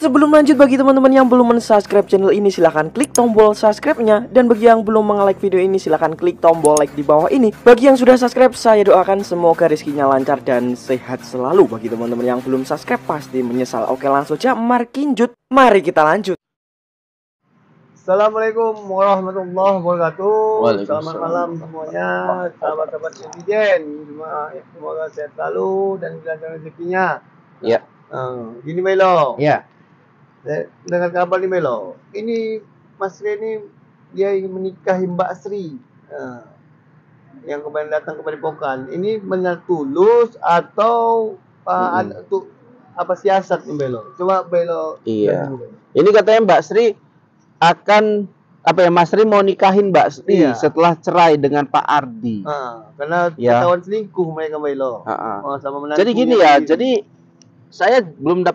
sebelum lanjut, bagi teman-teman yang belum men-subscribe channel ini, silahkan klik tombol subscribe-nya. Dan bagi yang belum nge-like video ini, silahkan klik tombol like di bawah ini. Bagi yang sudah subscribe, saya doakan semoga rezekinya lancar dan sehat selalu. Bagi teman-teman yang belum subscribe, pasti menyesal. Oke, langsung aja, mari kita lanjut. Assalamualaikum warahmatullahi wabarakatuh. Selamat malam semuanya, sahabat-sahabat netizen. Semoga sehat selalu dan dilancarkan rezekinya. Ya. Gini Melo. Ya. Dengan kabar nih Melo. Ini Mas Sri ini dia ingin menikahi Mbak Sri. Yang kemarin datang ke Padepokan. Ini benar tulus atau untuk apa siasat nih Melo? Coba Melo. Iya. Ini katanya Mbak Sri akan Mas Sri mau nikahin Mbak Sri setelah cerai dengan Pak Ardi. Karena ketahuan selingkuh mereka Melo. Jadi gini ya, jadi saya belum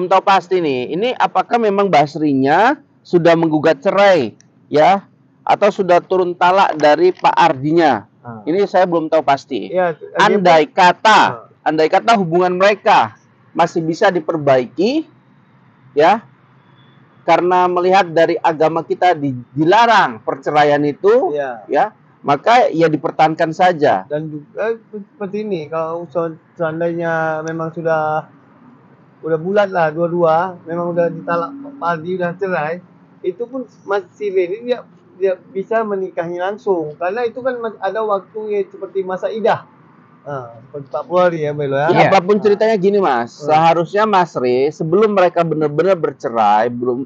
tahu pasti nih. Ini apakah memang Mbak Srinya sudah menggugat cerai ya, atau sudah turun talak dari Pak Ardinya? Ini saya belum tahu pasti. Ya, andai kata hubungan mereka masih bisa diperbaiki ya, karena melihat dari agama kita dilarang perceraian itu ya, maka ya dipertahankan saja. Dan juga seperti ini, kalau seandainya memang udah bulat lah dua-dua, memang udah ditalak Pak Ardi, udah cerai, itu pun masih ini dia bisa menikahi langsung, karena itu kan ada waktu ya, seperti masa idah. Seperti 40 hari ya Melo ya. Apapun ceritanya gini Mas, seharusnya Mas Sri sebelum mereka benar-benar bercerai, belum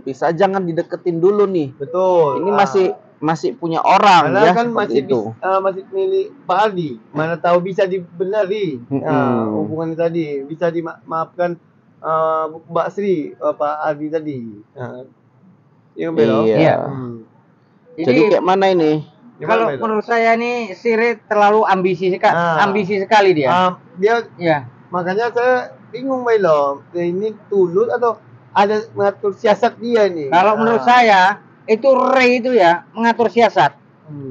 pisah, jangan dideketin dulu nih. Betul. Ini masih punya orang. Karena ya, kan masih milik Pak Ardi. Mana tahu bisa dibenari hubungan tadi, bisa dimaafkan Mbak Sri, Pak Ardi tadi. Iya Melo. Iya. Jadi kayak mana ini? Kalau menurut saya nih Sri terlalu ambisi sekali dia. Makanya saya bingung Melo. Ini tulus atau ada mengatur siasat dia nih? Kalau menurut saya itu Ray itu ya mengatur siasat.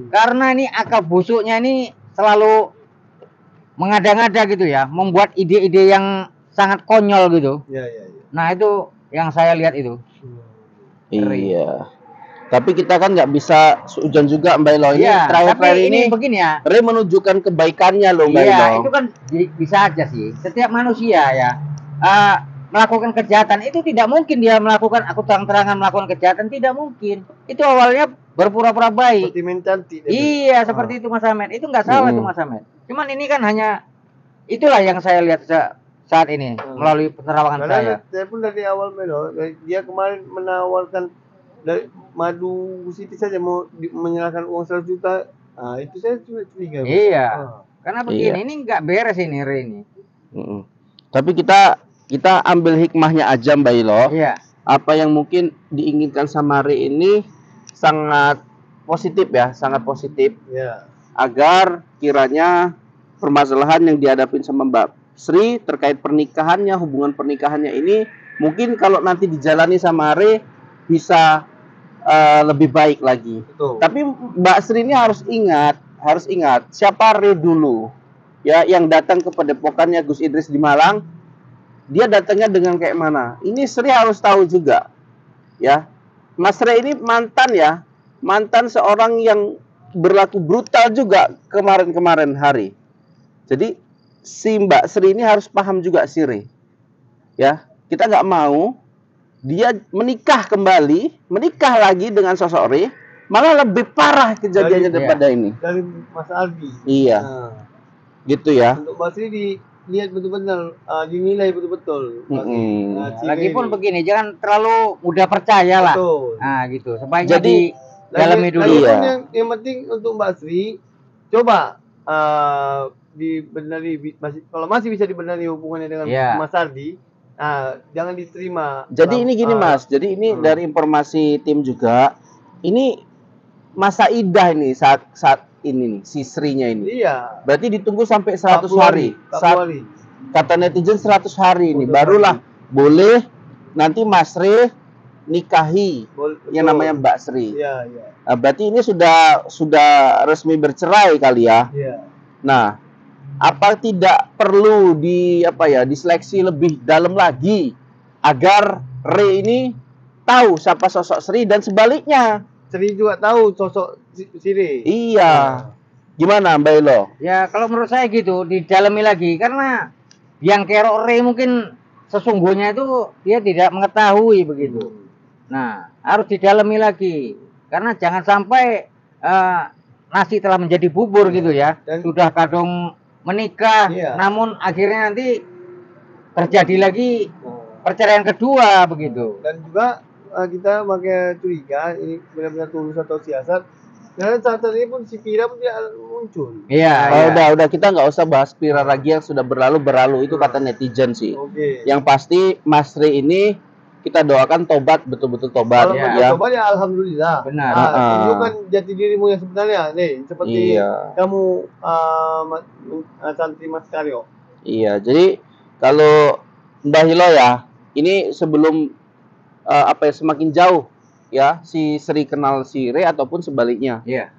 Karena ini akal busuknya ini selalu mengada-ngada gitu ya, membuat ide-ide yang sangat konyol gitu. Nah itu yang saya lihat itu. Iya. Tapi kita kan nggak bisa sehujan juga Mbak Elo. Ini terakhir ini begini ya. Ray menunjukkan kebaikannya loh Mbak Elo. Iya, itu kan bisa aja sih. Setiap manusia ya melakukan kejahatan itu tidak mungkin dia melakukan, aku terang-terangan melakukan kejahatan, tidak mungkin. Itu awalnya berpura-pura baik. Seperti mencantik. Iya, seperti itu Mas Ahmed. Itu nggak salah tuh Mas Ahmed. Cuman ini kan hanya itulah yang saya lihat saat ini melalui penerawangan saya. Saya pun dari awal Melo, dia kemarin menawarkan dari Madu Siti saja mau menyerahkan uang 100 juta. Itu saya sudah curiga. Iya. Karena begini, ini nggak beres ini ini. Tapi kita ambil hikmahnya aja Mbak Ilo. Iya. Apa yang mungkin diinginkan sama Ray ini sangat positif ya, sangat positif. Iya. Agar kiranya permasalahan yang dihadapin sama Mbak Sri terkait pernikahannya, hubungan pernikahannya ini mungkin kalau nanti dijalani sama Ray bisa lebih baik lagi. Betul. Tapi Mbak Sri ini harus ingat siapa Ray dulu ya, yang datang ke padepokannya Gus Idris di Malang. Dia datangnya dengan kayak mana? Ini Sri harus tahu juga ya. Mas Ray ini mantan seorang yang berlaku brutal juga kemarin hari. Jadi si Mbak Sri ini harus paham juga si Ray ya. Kita nggak mau dia menikah lagi dengan sosok Ray, malah lebih parah kejadiannya daripada ini. Dari Mas Ardi. Iya. Gitu ya. Untuk Mbak Sri dilihat betul-betul, dinilai betul-betul. Lagipun begini, jangan terlalu mudah percaya lah. Betul. Nah gitu. Sebaiknya dalami dulu. Yang penting untuk Mbak Sri, coba dibenari, kalau masih bisa dibenari hubungannya dengan Mas Ardi. Jangan diterima. Jadi ini gini Mas, jadi ini dari informasi tim juga, ini masa idah ini saat ini nih, si Sri-nya ini. Iya. Berarti ditunggu sampai 100 hari. Kata netizen 100 hari ini barulah boleh nanti Mas Sri nikahi yang namanya Mbak Sri. Iya. Nah, berarti ini sudah resmi bercerai kali ya. Iya. Nah, apa tidak perlu diseleksi lebih dalam lagi agar Re ini tahu siapa sosok Sri dan sebaliknya. Sri juga tahu sosok Sire. Iya. Gimana Mbak Elo? Ya kalau menurut saya gitu, didalami lagi karena yang kerok Re mungkin sesungguhnya itu dia tidak mengetahui begitu. Nah, harus didalami lagi karena jangan sampai nasi telah menjadi bubur gitu ya. Dan- Sudah kadung menikah, Iya. namun akhirnya nanti terjadi lagi perceraian kedua begitu. Dan juga kita pakai curiga ini benar-benar tulus atau siasat. Karena saat ini pun si Pira pun tidak muncul. Iya, Oh, iya. udah kita nggak usah bahas Pira lagi yang sudah berlalu itu kata netizen sih. Oke. Yang pasti Mas Re ini kita doakan tobat, betul-betul tobat Kalau ya. ya. coba ya alhamdulillah. Benar. Tunjukkan jati dirimu yang sebenarnya nih seperti Iya. kamu Santi Mas Karyo. Iya, jadi kalau Mbah Hilo ya, ini sebelum semakin jauh ya si Sri kenal si Re ataupun sebaliknya. Iya.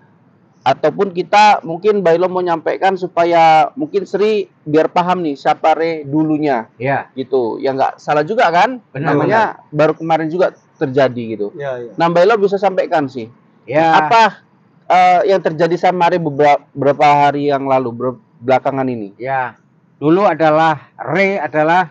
Ataupun kita mungkin Mbah Hilo mau nyampaikan supaya mungkin Sri biar paham nih siapa Re dulunya Iya. gitu. Ya nggak salah juga kan? Benar, Namanya baru kemarin juga terjadi gitu. Ya, ya. Nah, Mbah Hilo bisa sampaikan sih. Ya. Apa yang terjadi sama Re beberapa hari yang lalu belakangan ini? Ya, dulu adalah Re adalah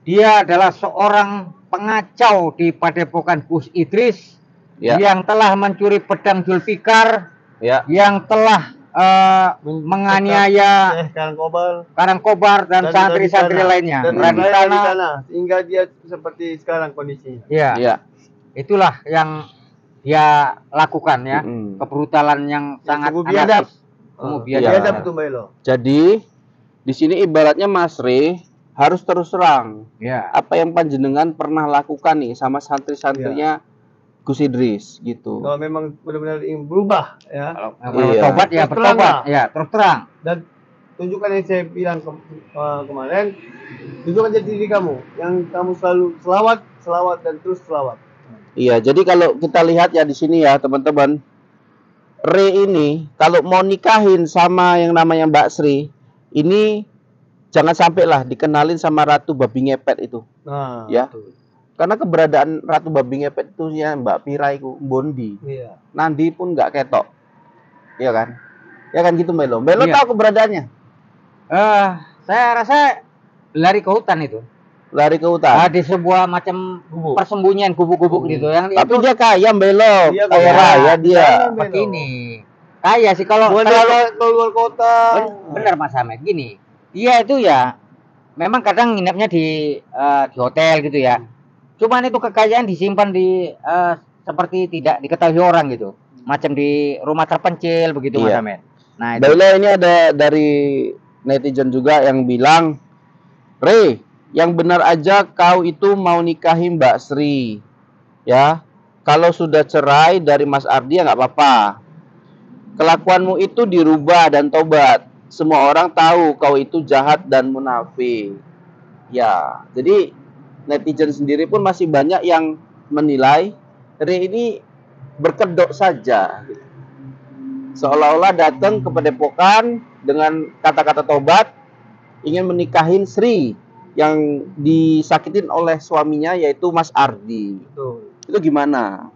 dia adalah seorang pengacau di Padepokan Gus Idris Ya. yang telah mencuri pedang Zulfikar, Ya. yang telah menganiaya Karangkobar dan santri-santri lainnya. Dan Raditana. Raditana sehingga dia seperti sekarang kondisinya. Ya, Ya. itulah yang dia lakukan ya, Mm-mm. kebrutalan yang sangat sungguh biadab. anarkis. Sungguh Iya. biadab. Biadab betul Mbak Elo. Jadi di sini ibaratnya Mas Re harus terus terang Ya. apa yang panjenengan pernah lakukan nih sama santri-santrinya Gus Idris gitu. Kalau memang benar-benar ingin berubah ya. Kalau Iya. bertobat ya Terus terang bertobat, lah. ya terus terang. Dan tunjukkan yang saya bilang kemarin, tunjukkan jati diri kamu yang kamu selalu selawat dan terus selawat. Iya, jadi kalau kita lihat ya di sini ya teman-teman, Re ini kalau mau nikahin sama yang namanya Mbak Sri, ini jangan sampai lah dikenalin sama Ratu Babi Ngepet itu, Nah, ya. Karena keberadaan Ratu Babi Ngepet itu ya Mbak Pira itu Bondi, iya. Nandi pun nggak ketok, ya kan? Ya kan gitu Melo. Melo Iya. tahu keberadaannya, Saya rasa lari ke hutan itu. lari ke hutan. Di sebuah macam Gubuk. persembunyian gubuk-gubuk gitu yang Tapi itu dia kaya Melo, Iya, kaya kaya. raya dia. begini. Kaya sih kalau Bukan terlalu ke luar kota. benar Mas Ahmed gini. Dia itu ya memang kadang nginepnya di hotel gitu ya. Cuman itu kekayaan disimpan di seperti tidak diketahui orang gitu. Macam di rumah terpencil begitu Mas Iya. Ahmed. Nah, itu. Baiklah, ini ada dari netizen juga yang bilang, Re, yang benar aja kau itu mau nikahi Mbak Sri, ya. Kalau sudah cerai dari Mas Ardi ya nggak apa-apa. Kelakuanmu itu dirubah dan tobat. Semua orang tahu kau itu jahat dan munafik. Ya, jadi netizen sendiri pun masih banyak yang menilai Re ini berkedok saja. Seolah-olah datang ke padepokan dengan kata-kata tobat, ingin menikahin Sri yang disakitin oleh suaminya yaitu Mas Ardi. Betul. Itu gimana?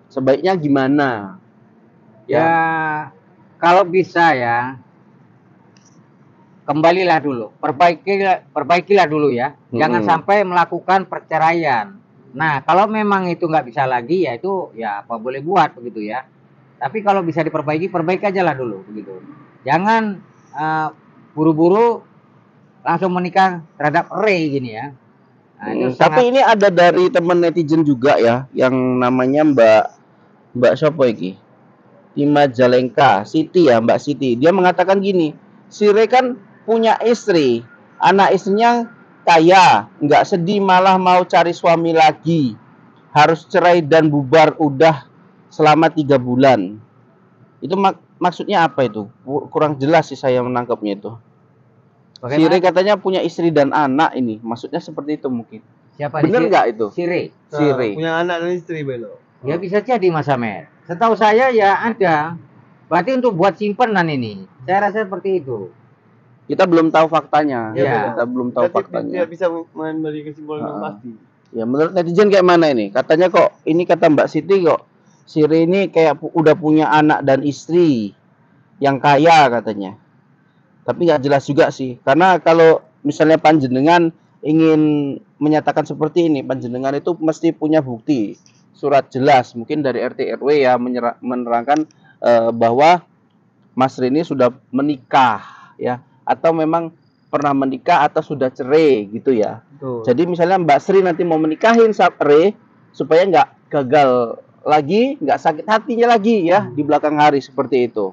Sebaiknya gimana? Ya, kalau bisa ya kembalilah dulu, perbaikilah dulu ya. Jangan sampai melakukan perceraian. Nah, kalau memang itu nggak bisa lagi ya itu ya apa boleh buat begitu ya. Tapi kalau bisa diperbaiki, perbaiki aja lah dulu begitu. Jangan buru-buru langsung menikah terhadap Re gini ya. Nah, itu Tapi ini ada dari teman netizen juga ya, yang namanya Mbak siapa iki? Di Majalengka, Siti ya, Mbak Siti. Dia mengatakan gini, si Re kan punya istri, anak istrinya kaya, nggak sedih malah mau cari suami lagi, harus cerai dan bubar udah selama 3 bulan. Itu maksudnya apa itu? Kurang jelas sih saya menangkapnya itu. Si Re katanya punya istri dan anak ini, maksudnya seperti itu mungkin. siapa Bener nggak itu? Si Re. Si Re. Punya anak dan istri Belo. Ya bisa jadi Mas Amer. Setahu saya ya ada. Berarti untuk buat simpenan ini. Saya rasa seperti itu. kita belum tahu faktanya. Iya. Kita belum tahu Kita faktanya. tidak bisa memberi kesimpulan yang pasti. Ya menurut netizen kayak mana ini? Katanya kok ini kata Mbak Siti kok si Re ini kayak udah punya anak dan istri yang kaya katanya. Tapi nggak jelas juga sih. Karena kalau misalnya panjenengan ingin menyatakan seperti ini, panjenengan itu mesti punya bukti surat jelas, mungkin dari RT RW ya menerangkan bahwa Mas Re ini sudah menikah ya, atau memang pernah menikah atau sudah cerai gitu ya. Betul. Jadi misalnya Mbak Sri nanti mau menikahin Re supaya nggak gagal lagi, nggak sakit hatinya lagi ya di belakang hari seperti itu.